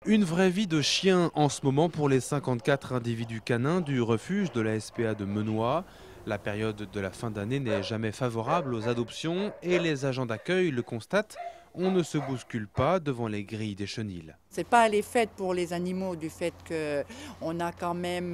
Une vraie vie de chien en ce moment pour les 54 individus canins du refuge de la SPA de Menoix. La période de la fin d'année n'est jamais favorable aux adoptions et les agents d'accueil le constatent. On ne se bouscule pas devant les grilles des chenils. C'est pas les fêtes pour les animaux du fait qu'on a quand même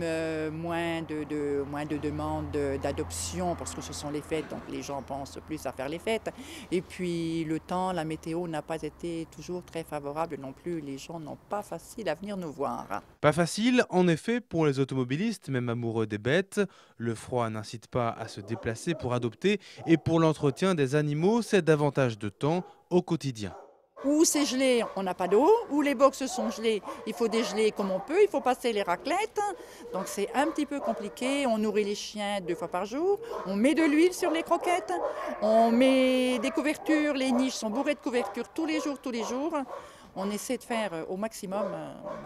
moins de demandes d'adoption parce que ce sont les fêtes, donc les gens pensent plus à faire les fêtes. Et puis le temps, la météo n'a pas été toujours très favorable non plus. Les gens n'ont pas facile à venir nous voir. Pas facile, en effet, pour les automobilistes, même amoureux des bêtes. Le froid n'incite pas à se déplacer pour adopter et pour l'entretien des animaux, c'est davantage de temps au quotidien. Ou c'est gelé, on n'a pas d'eau, ou les boxes sont gelées, il faut dégeler comme on peut, il faut passer les raclettes. Donc c'est un petit peu compliqué, on nourrit les chiens 2 fois par jour, on met de l'huile sur les croquettes, on met des couvertures, les niches sont bourrées de couvertures tous les jours, tous les jours. On essaie de faire au maximum.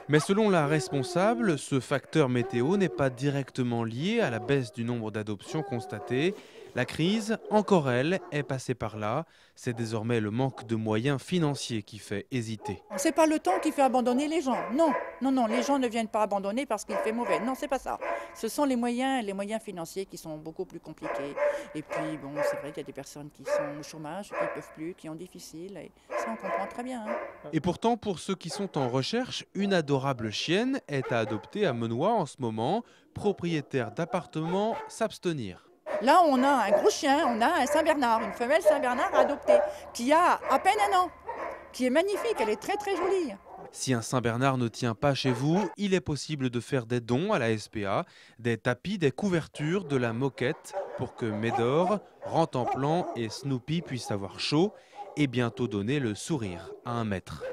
Mais selon la responsable, ce facteur météo n'est pas directement lié à la baisse du nombre d'adoptions constatées. La crise, encore elle, est passée par là. C'est désormais le manque de moyens financiers qui fait hésiter. C'est pas le temps qui fait abandonner les gens. Non, non, non, les gens ne viennent pas abandonner parce qu'il fait mauvais. Non, c'est pas ça. Ce sont les moyens financiers qui sont beaucoup plus compliqués. Et puis, bon, c'est vrai qu'il y a des personnes qui sont au chômage, qui ne peuvent plus, qui ont difficile. Et ça, on comprend très bien, hein. Et pourtant, pour ceux qui sont en recherche, une adorable chienne est à adopter à Menoix en ce moment. Propriétaire d'appartement, s'abstenir. Là, on a un gros chien, on a un Saint-Bernard, une femelle Saint-Bernard adoptée, qui a à peine 1 an, qui est magnifique, elle est très très jolie. Si un Saint-Bernard ne tient pas chez vous, il est possible de faire des dons à la SPA, des tapis, des couvertures, de la moquette pour que Médor, Rantanplan et Snoopy puissent avoir chaud et bientôt donner le sourire à un maître.